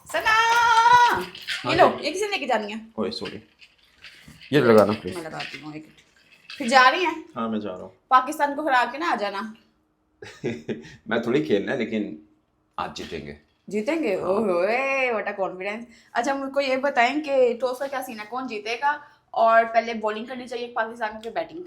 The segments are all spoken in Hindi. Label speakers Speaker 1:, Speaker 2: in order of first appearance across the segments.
Speaker 1: सना ये लो, ये किसे लेके जानी है?
Speaker 2: ओए सॉरी, ये लगाना
Speaker 1: मैं
Speaker 2: प्लीज।
Speaker 1: लगाती हूँ एक। फिर जा रही हैं?
Speaker 2: हाँ मैं जा रहा हूँ।
Speaker 1: पाकिस्तान को हरा के ना आ जाना।
Speaker 2: मैं थोड़ी खेलना है, लेकिन आज जीतेंगे।
Speaker 1: जीतेंगे?
Speaker 2: हाँ।
Speaker 1: ओए व्हाट अ कॉन्फिडेंस। अच्छा मुझको ये बताएं कि टॉस का क्या सीन है, कौन जीतेगा? और पहले बॉलिंग करनी चाहिए पाकिस्तान की बैटिंग?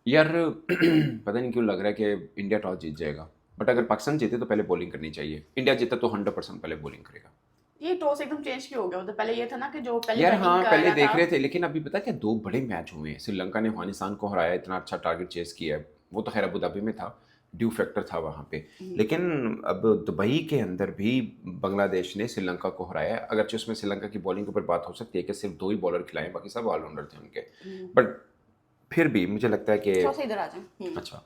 Speaker 2: यार पता नहीं क्यों लग रहा है कि इंडिया टॉस जीत जाएगा, बट अगर पाकिस्तान जीते तो पहले बॉलिंग करनी चाहिए। इंडिया जीता तो 100% पहले बॉलिंग करेगा।
Speaker 1: ये टॉस एकदम चेंज क्यों हो गया? मतलब पहले ये था ना कि जो पहले
Speaker 2: यार
Speaker 1: बैटिंग
Speaker 2: हाँ,
Speaker 1: कर
Speaker 2: पहले
Speaker 1: रहा
Speaker 2: देख
Speaker 1: था।
Speaker 2: रहे थे, लेकिन अभी पता है क्या, दो बड़े मैच हुए हैं। श्रीलंका ने अफगानिस्तान को हराया, इतना अच्छा टारगेट चेस किया है। वो तो खैर अबू धाबी में था, ड्यू फैक्टर था वहाँ पे। लेकिन अब दुबई के अंदर भी बांग्लादेश ने श्रीलंका को हराया है। अगरचे उसमें श्रीलंका की बॉलिंग के ऊपर बात हो सकती है कि सिर्फ 2 ही बॉलर खिलाए, बाकी सब ऑलराउंडर थे उनके। बट फिर भी मुझे लगता है कि
Speaker 1: थोड़ा सा इधर आ जाए।
Speaker 2: अच्छा,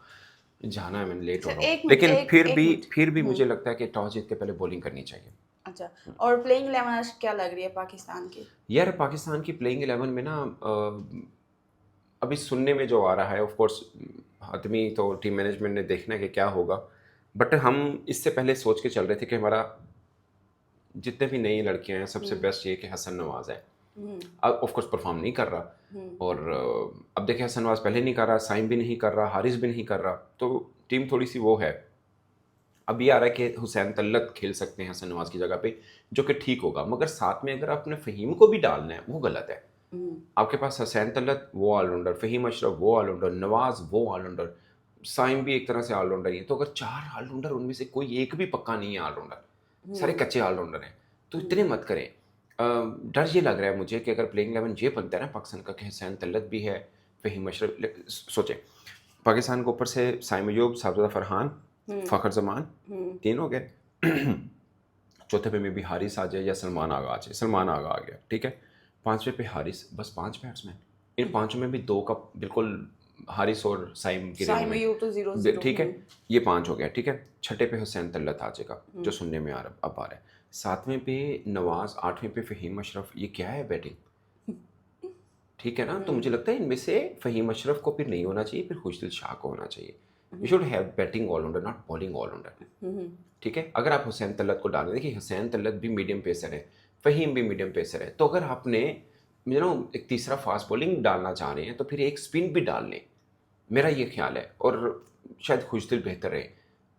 Speaker 2: जाना है, मैंने लेट हो
Speaker 1: अच्छा
Speaker 2: रहा हूँ,
Speaker 1: एक मिनट,
Speaker 2: लेकिन
Speaker 1: एक
Speaker 2: फिर
Speaker 1: एक
Speaker 2: भी
Speaker 1: मिनट।
Speaker 2: फिर भी मुझे लगता है कि टॉस जीत के पहले बॉलिंग करनी चाहिए।
Speaker 1: अच्छा, और प्लेइंग 11 आज क्या लग रही है पाकिस्तान की?
Speaker 2: यार पाकिस्तान की प्लेइंग 11 में ना अभी सुनने में जो आ रहा है, ऑफ कोर्स आदमी तो टीम मैनेजमेंट ने देखना है कि क्या होगा। बट हम इससे पहले सोच के चल रहे थे कि हमारा जितने भी नई लड़कियां हैं, सबसे बेस्ट ये कि हसन नवाज है। अब ऑफ कोर्स परफॉर्म नहीं कर रहा, और अब देखिए हसन नवाज पहले नहीं कर रहा, साइम भी नहीं कर रहा, हारिस भी नहीं कर रहा, तो टीम थोड़ी सी वो है। अब ये आ रहा है कि हुसैन तल्लत खेल सकते हैं हसन नवाज की जगह पे, जो कि ठीक होगा। मगर साथ में अगर आपने फ़हीम को भी डालना है, वो गलत है। आपके पास हुसैन तल्लत वो ऑलराउंडर, फ़हीम अशरफ वो ऑलराउंडर, नवाज वो ऑलराउंडर, साइम भी एक तरह से ऑलराउंडर ही है। तो अगर 4 ऑलराउंडर, उनमें से कोई एक भी पक्का नहीं है ऑलराउंडर, सारे कच्चे ऑलराउंडर हैं, तो इतने मत करें। डर ये लग रहा है मुझे कि अगर प्लेइंग 11 ये बनता है ना पाकिस्तान का, कि हुसैन तल्लत भी है, फ़हीम अशरफ, सोचें पाकिस्तान को ऊपर से साइम अयूब, साजिदा फरहान, फ़खर जमान, 3 हो गए। चौथे पे में भी हारिस आ जाए या सलमान आगा आ जाए। सलमान आगा आ गया, ठीक है। पांचवे पे हारिस, बस 5 बैट्समैन। इन पांचों में भी 2 का बिल्कुल हारिस और साइम की रेंज
Speaker 1: साइम
Speaker 2: में,
Speaker 1: अयूब तो 0-0।
Speaker 2: ठीक है। ये 5 हो गया, ठीक है। छठे पे हुसैन तल्लत आ जाएगा, जो सुनने में अब आ रहा है। 7वें पे नवाज, 8वें पे फ़हीम अशरफ। ये क्या है बैटिंग, ठीक है ना। तो मुझे लगता है इनमें से फ़हीम अशरफ को फिर नहीं होना चाहिए, फिर खुशदिल शाह को होना चाहिए। You should have batting all-rounder, not bowling all-rounder, ठीक है। अगर आप हुसैन तल्लत को डालें, देखिए हुसैन तल्लत भी मीडियम पेसर है, फ़हीम भी मीडियम पेसर है, तो अगर आपने एक तीसरा फास्ट बॉलिंग डालना चाह रहे हैं, तो फिर एक स्पिन भी डाल लें, मेरा ये ख्याल है। और शायद खुशदिल बेहतर रहे।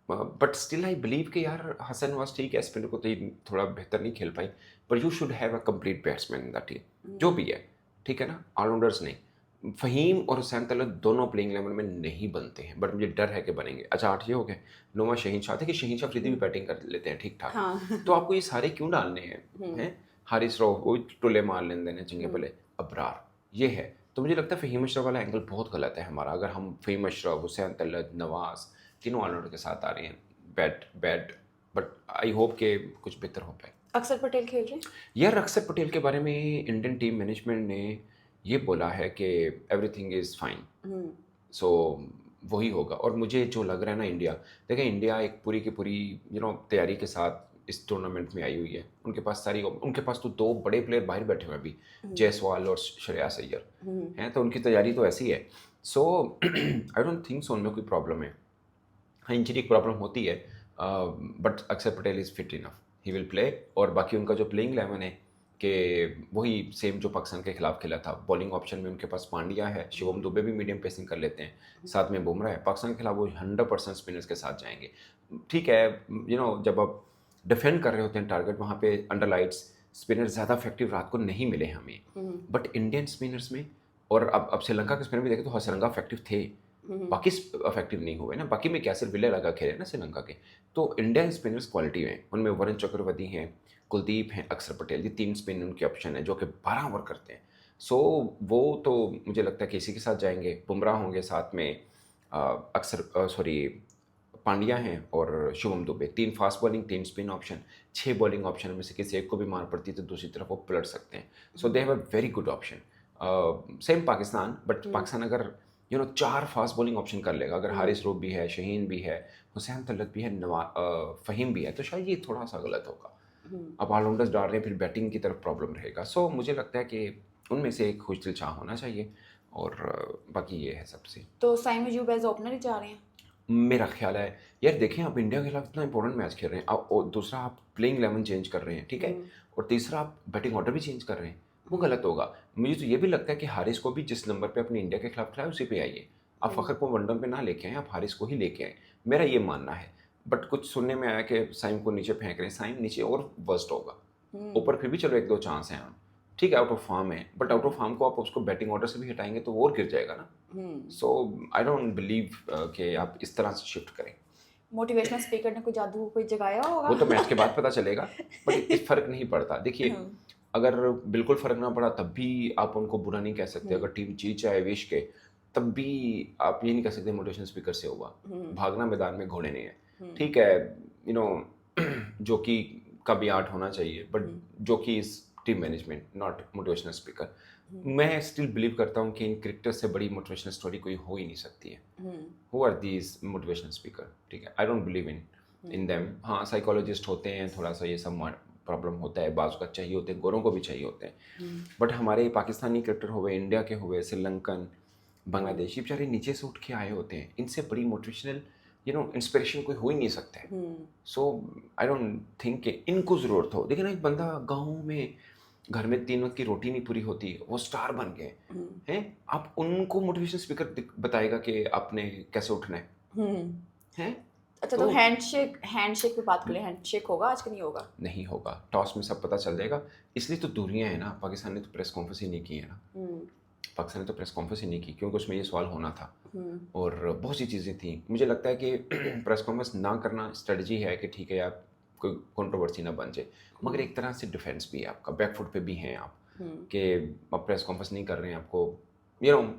Speaker 2: बट स्टिल आई बिलीव कि यार हसन नवाज ठीक है, स्पिनर को तो ये थोड़ा बेहतर नहीं खेल पाई, पर you should have a complete batsman in the team, जो भी है, ठीक है ना, ऑलराउंडर्स नहीं। फ़हीम और हुसैन तलत दोनों प्लेइंग 11 में नहीं बनते हैं, बट मुझे डर है कि बनेंगे। अच्छा 8 ये हो गए। 9वां शहीन शाह थे, कि शहीन शाह अफरीदी भी बैटिंग कर लेते हैं ठीक ठाक।
Speaker 1: हाँ।
Speaker 2: तो आपको ये सारे क्यों डालने हैं? हारिस रऊफ वो टुले मार लेने देने चंगे भले, अबरार, ये है। तो मुझे लगता है फ़हीम अशरफ वाला एंगल बहुत गलत है हमारा। अगर हम फ़हीम अशरफ, हुसैन तलत, नवाज तीनों ऑलराउंडर के साथ आ रहे हैं, bat bat, but I hope के कुछ बेहतर हो पाए।
Speaker 1: अक्षर पटेल खेल रहे हैं?
Speaker 2: यार अक्षर पटेल के बारे में इंडियन टीम मैनेजमेंट ने ये बोला है कि एवरीथिंग इज़ फाइन, सो वही होगा। और मुझे जो लग रहा है ना, इंडिया, देखिए इंडिया एक पूरी की पूरी तैयारी के साथ इस टूर्नामेंट में आई हुई है। उनके पास उनके पास तो 2 बड़े प्लेयर बाहर बैठे हुए हैं अभी, जायसवाल और श्रेयस अय्यर हैं, तो उनकी तैयारी तो ऐसी है। सो आई डोंट थिंक सो उनमें कोई प्रॉब्लम है। हाँ, इंजरी की प्रॉब्लम होती है, बट अक्षर Patel is fit enough, he will play. और बाकी उनका जो प्लेइंग 11 है, कि वही सेम जो पाकिस्तान के खिलाफ खेला था। बॉलिंग ऑप्शन में उनके पास पांड्या है, शिवम दुबे भी मीडियम पेसिंग कर लेते हैं, साथ में बुमराह है। पाकिस्तान के खिलाफ वो 100% स्पिनर्स के साथ जाएंगे, ठीक है। जब आप डिफेंड कर रहे होते हैं टारगेट, वहाँ पे अंडर लाइट्स स्पिनर ज़्यादा इफेक्टिव रात को नहीं मिले हमें। बट इंडियन स्पिनर्स में, और अब श्रीलंका के स्पिनर भी देखें तो श्रीलंका इफेक्टिव थे, बाकी इफेक्टिव नहीं हुए ना। बाकी में क्या, सिर्फ विले लगा खेले ना श्रीलंका के। तो इंडियन स्पिनर्स क्वालिटी में, उनमें वरुण चक्रवर्ती हैं, कुलदीप हैं, अक्षर पटेल, ये 3 स्पिन उनके ऑप्शन है, जो कि 12 ओवर करते हैं। सो वो तो मुझे लगता है कि इसी के साथ जाएंगे। बुमराह होंगे साथ में, अक्षर सॉरी पांड्या हैं और Shubham Dubey. 3 fast bowling, 3 spin option, 6 bowling option में से किसी एक को भी मार पड़ती है तो दूसरी तरफ वो पलट सकते हैं। So they have a very good option. Same Pakistan, but Pakistan अगर 4 फास्ट बॉलिंग ऑप्शन कर लेगा, अगर हारिस रऊफ भी है, शहीन भी है, हुसैन तलत भी है, फ़हीम भी है, तो शायद ये थोड़ा सा गलत होगा। अब ऑलराउंडर्स डाल रहे हैं, फिर बैटिंग की तरफ प्रॉब्लम रहेगा। सो मुझे लगता है कि उनमें से एक खुशदिल शाह होना चाहिए, और बाकी ये है सबसे।
Speaker 1: तो साइम अयूब एज ओपनर ही जा रहे हैं?
Speaker 2: मेरा ख्याल है यार, देखें आप इंडिया के खिलाफ इतना इंपॉर्टेंट मैच खेल रहे हैं आप, और दूसरा आप प्लेइंग 11 चेंज कर रहे हैं, ठीक है, और तीसरा आप बैटिंग ऑर्डर भी चेंज कर रहे हैं, वो गलत होगा। मुझे तो ये भी लगता है कि हारिस को भी जिस नंबर पे अपने इंडिया के खिलाफ खिलाए उसी पे आइए, आप फ़खर को वनडन पे ना लेके आए, आप हारिस को ही लेके आए, मेरा ये मानना है। बट कुछ सुनने में आया कि साइम को नीचे फेंक रहे हैं, साइम नीचे और वर्स्ट होगा, ऊपर फिर भी चलो 1-2 चांस हैं, ठीक है, आउट ऑफ फॉर्म है, बट आउट ऑफ फॉर्म को आप उसको बैटिंग ऑर्डर से भी हटाएंगे तो वो और गिर जाएगा ना। सो आई डोंट बिलीव कि आप इस तरह से शिफ्ट करें।
Speaker 1: मोटिवेशनल स्पीकर ने कोई जादू कोई जगाया होगा?
Speaker 2: वो तो मैच के बाद पता चलेगा, बट इस फर्क नहीं पड़ता। देखिए, अगर बिल्कुल फर्क ना पड़ा तब भी आप उनको बुरा नहीं कह सकते, अगर टीम जीत जाए विश के तब भी आप ये नहीं कह सकते मोटिवेशन स्पीकर से हुआ। भागना मैदान में घोड़े नहीं है, ठीक है, यू नो जो कि का भी आर्ट होना चाहिए, बट जो कि is team management not motivational speaker. मैं स्टिल बिलीव करता हूँ कि इन क्रिकेटर्स से बड़ी मोटिवेशनल स्टोरी कोई हो ही नहीं सकती है। Who are these motivational speaker, ठीक है, I don't believe in them. हाँ, साइकोलॉजिस्ट होते हैं, थोड़ा सा ये सब प्रॉब्लम होता है, बाजू का चाहिए होते हैं, गोरों को भी चाहिए होते हैं, बट हमारे पाकिस्तानी क्रिकेटर हुए, इंडिया के हुए, श्रीलंकन, बांग्लादेशी, बेचारे नीचे से उठ के आए होते हैं, इनसे बड़ी मोटिवेशनल इंस्पिरेशन कोई हो ही नहीं सकता है। सो आई डोंट थिंक कि इनको ज़रूरत हो। देखिए ना, एक बंदा गाँव में घर में 3 वक्त की रोटी नहीं पूरी होती, वो स्टार बन गए हैं, आप उनको मोटिवेशन स्पीकर बताएगा कि आपने कैसे उठना है?
Speaker 1: अच्छा, तो हैंडशेक पे बात करें, हैंडशेक होगा आज कि नहीं होगा?
Speaker 2: नहीं होगा, टॉस में सब पता चल जाएगा, इसलिए तो दूरियां हैं ना। पाकिस्तान ने तो प्रेस कॉन्फ्रेंस ही नहीं की है ना, पाकिस्तान ने तो प्रेस कॉन्फ्रेंस ही नहीं की क्योंकि उसमें ये सवाल होना था और बहुत सी चीज़ें थी। मुझे लगता है कि प्रेस कॉन्फ्रेंस ना करना स्ट्रेटजी है कि ठीक है यार, कोई कंट्रोवर्सी ना बन जाए, मगर एक तरह से डिफेंस भी है आपका, बैकफुट पे भी हैं आप कि अब प्रेस कॉन्फ्रेंस नहीं कर रहे हैं आपको,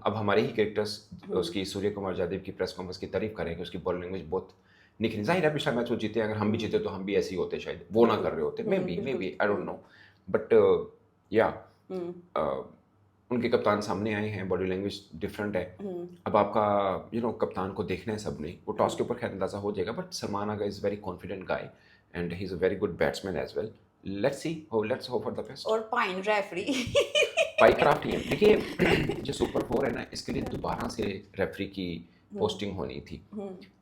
Speaker 2: अब हमारे ही क्रिकेटर्स उसकी सूर्य कुमार यादव की प्रेस कॉन्फ्रेंस की तारीफ करें कि उसकी बॉल लैंग्वेज बहुत निखरी। जाहिर है पिछला मैच वो जीते, अगर हम भी जीते तो हम भी ऐसे ही होते, शायद वो ना कर रहे होते, maybe I don't know, but या उनके कप्तान सामने आए हैं, बॉडी लैंग्वेज डिफरेंट है। अब आपका कप्तान को देखना है सबने, वो टॉस के ऊपर खैर अंदाजा हो जाएगा, but Salman Agha is very confident guy and he is a very good batsman as well. Let's hope for the best.
Speaker 1: और पाइन रेफरी
Speaker 2: पाइक्राफ्ट ही है। देखिए, जो सुपर 4 है ना, इसके लिए दोबारा से रेफरी की पोस्टिंग होनी थी,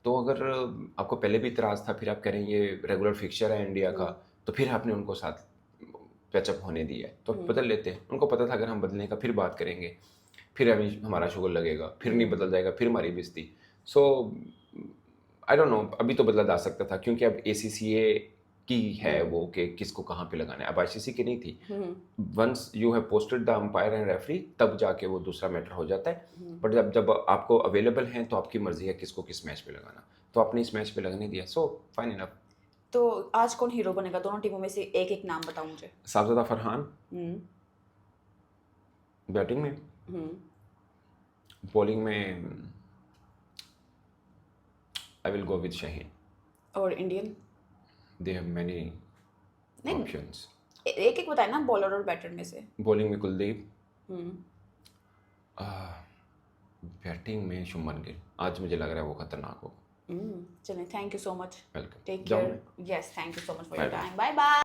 Speaker 2: तो अगर आपको पहले भी इतराज़ था, फिर आप कह रहे हैं ये रेगुलर फिक्सचर है इंडिया का, तो फिर आपने उनको साथ पैचअप होने दिया है, तो बदल लेते हैं। उनको पता था अगर हम बदलने का फिर बात करेंगे, फिर हमारा शुगर लगेगा, फिर नहीं बदल जाएगा, फिर हमारी बेइज्जती। सो आई डोंट नो, अभी तो बदला जा सकता था क्योंकि अब ACCA की है वो कि किसको कहाँ पे लगाना है, अब ICC की नहीं थी। Once you have posted the umpire and referee, तब जाके वो दूसरा मैटर हो जाता है, बट जब आपको अवेलेबल हैं तो आपकी मर्जी है किसको किस मैच पे लगाना, तो आपने इस मैच पे लगने दिया, सो फाइन इनफ।
Speaker 1: तो आज कौन हीरो बनेगा? दोनों टीमों में से एक एक नाम बताओ मुझे।
Speaker 2: साहबजादा फरहान बैटिंग में, बॉलिंग में I will go with Shaheen.
Speaker 1: और इंडियन?
Speaker 2: दे हैव मैनी
Speaker 1: नहीं,
Speaker 2: ऑप्शंस।
Speaker 1: एक एक बताए ना, बॉलर और बैटर में से।
Speaker 2: बॉलिंग में कुलदीप, बैटिंग में शुभमन गिल। आज मुझे लग रहा है वो खतरनाक होगा।
Speaker 1: चलें, thank you so much,
Speaker 2: welcome,
Speaker 1: take
Speaker 2: जाऊं
Speaker 1: care. Yes, thank you so much for your time, bye bye.